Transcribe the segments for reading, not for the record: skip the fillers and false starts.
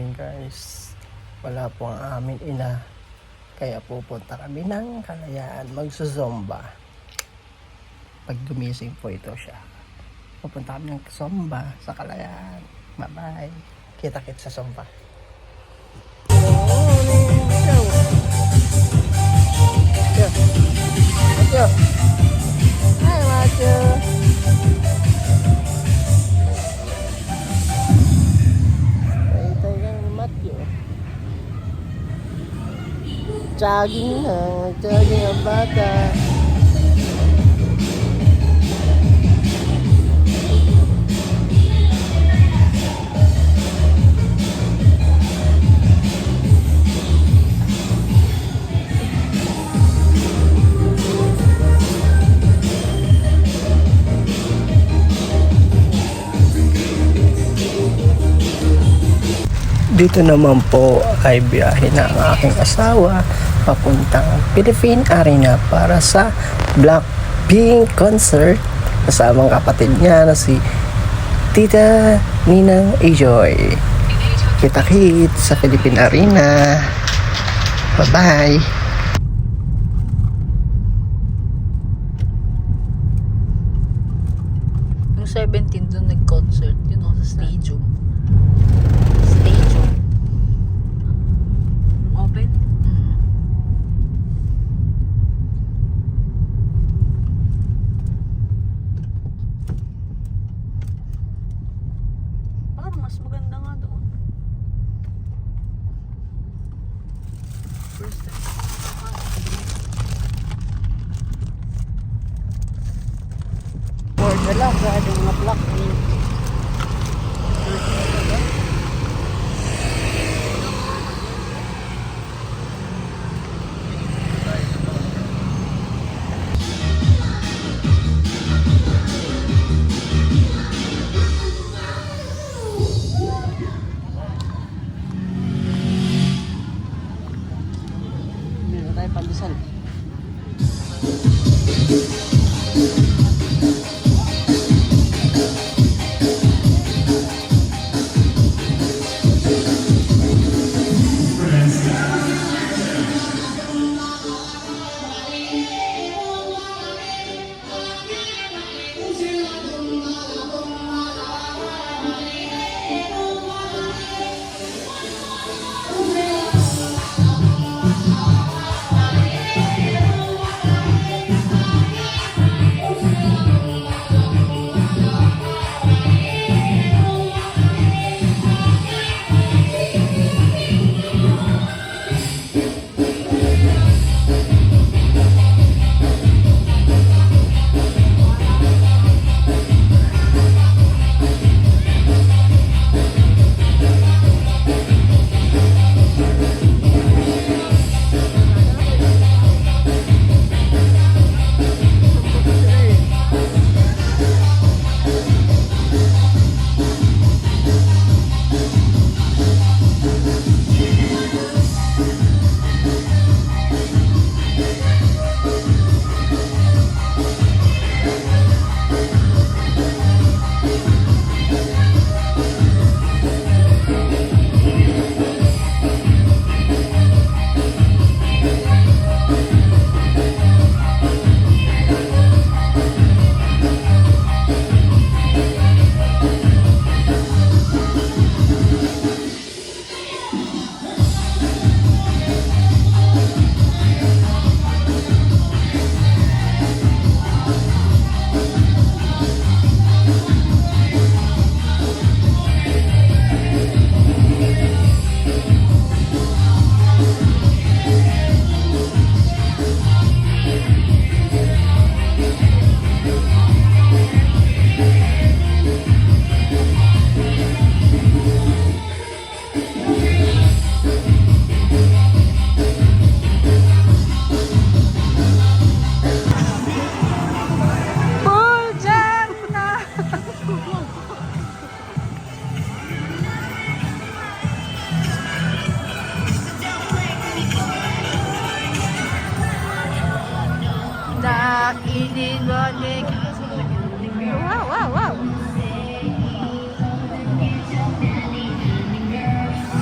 ngayon guys, wala po ang aming ina, kaya pupunta kami ng Kalayaan magsusomba. Pag gumising po ito siya, pupunta kami ng Somba sa Kalayaan. Bye bye, kita-kits sa Somba. Macho, hi Macho. Jogging na, jogging ang bata. Dito naman po ay biyahe na ang aking asawa papuntang Philippine Arena para sa Blackpink concert kasamang kapatid niya na si Tita Ninang Ajoy. Kita-kits sa Philippine Arena. Bye-bye! Yung 17 doon nag-concert, yun o, sa stadium. Open? Parang mas maganda nga doon. First time. For the love, sa mga Blackpink. Meron tayo pandesal.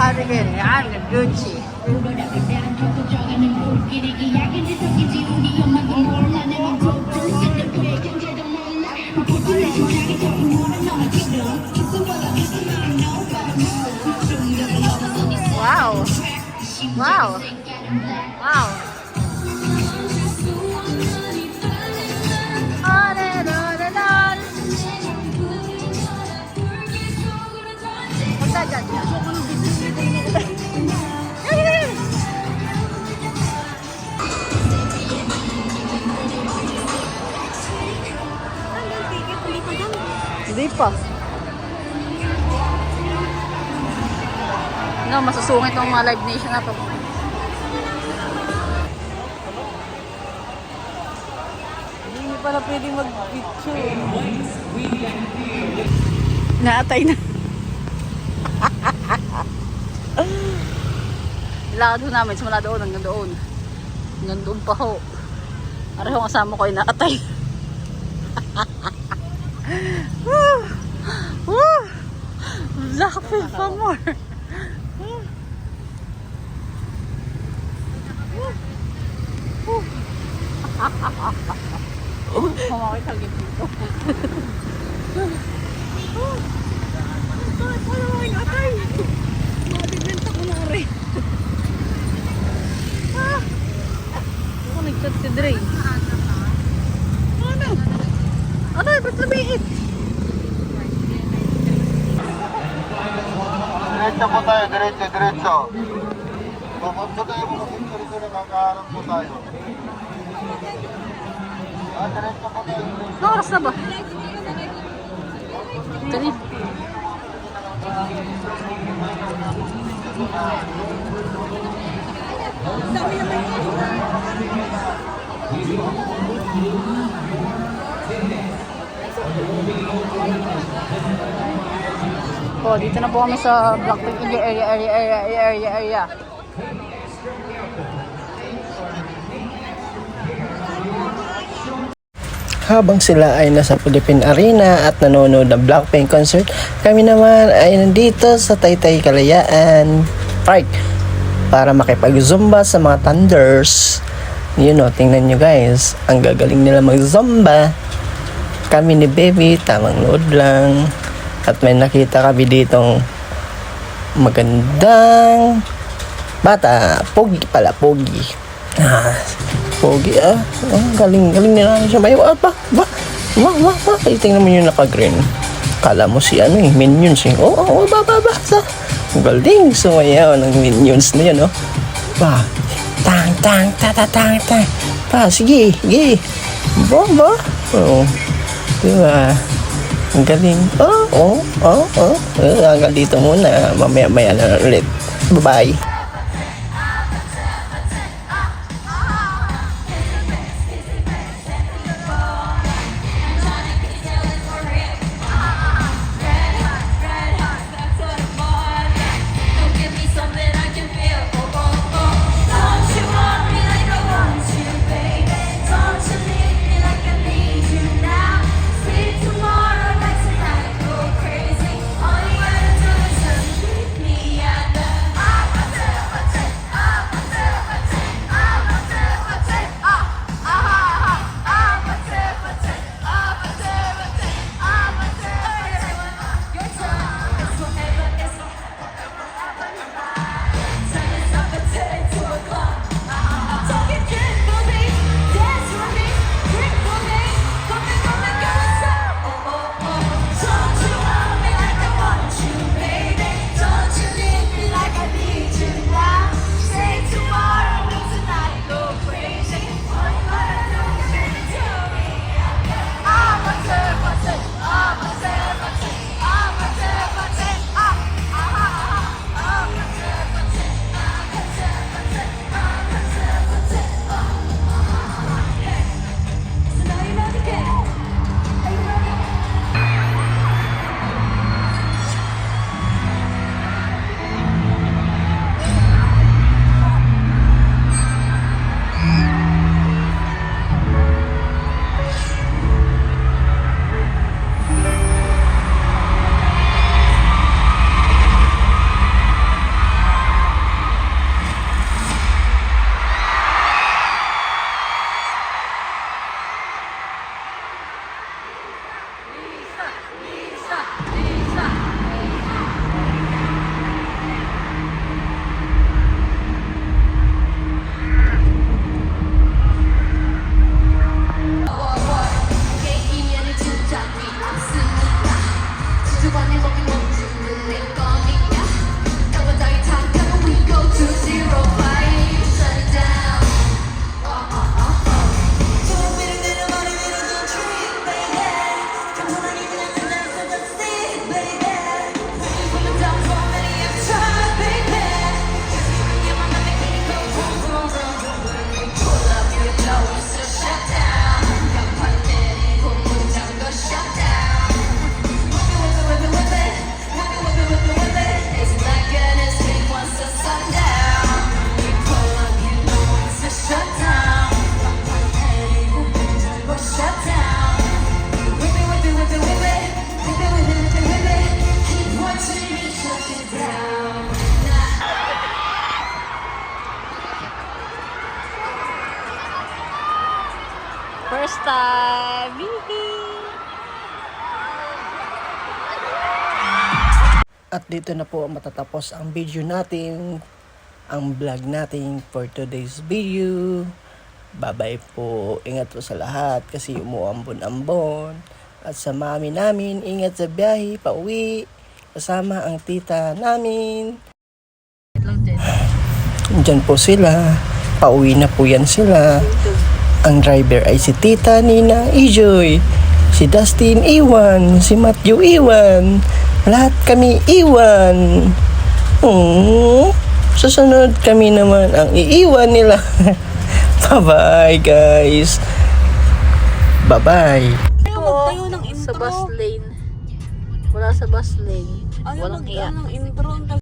cardigan. Yan, Gucci. Wow. Wow. Wow. Punta dyan yan. Hindi pa. No, masusungit ng mga Live Nation na to. Hindi pala pwede mag-picture. Naatay na. Ilakad ho namin simula doon hanggang doon. Hanggang doon pa ho. Areho ang kasama ko ay naatay. Woo! Woo! Lapit pa more. Kumakit hagit dito. Mabibenta ko na rin. Ako nag-chat si Dre. Ano? Ano? Ba't labihin? Diretso po tayo, diretso. Pupunta tayo mga picture na kakaharap po tayo. Diretso po tayo. Ano oras na ba? Kanina. Oh, dito na po kami sa Blackpink area. Habang sila ay nasa Philippine Arena at nanonood ng Blackpink concert, kami naman ay nandito sa Taytay Kalayaan Park para makipag-zumba sa mga Thunders. You know, tingnan nyo guys, ang gagaling nila mag-zumba. Kami ni Baby, tamang nood lang. At may nakita kami ditong magandang bata. Pogi pala, pogi. Pogi galing nila siya mayo. Ay, tingnan mo yung naka-green. Kala mo si Minions eh. Sa galing sumayaw ng Minions na yun, oh. Tang, sige. Ba. Oo. Diba? Ang galing. Hanggang dito muna. Mamaya na ulit. Bye-bye. time! At dito na po matatapos ang video natin, ang vlog natin for today's video. Bye-bye po. Ingat po sa lahat kasi umuambon-ambon. At sa mami namin, ingat sa biyahe, pauwi. Kasama ang tita namin. Diyan po sila. Pauwi na po yan sila. Ang driver ay si Tita Nina Ijoy. Si Dustin iwan. Si Matthew iwan. Lahat kami iwan. Susunod kami naman ang iiwan nila. Bye-bye guys. Bye-bye. Tayo ng intro. Sa bus lane. Wala sa bus lane. Ayaw Walang iya. ng intro.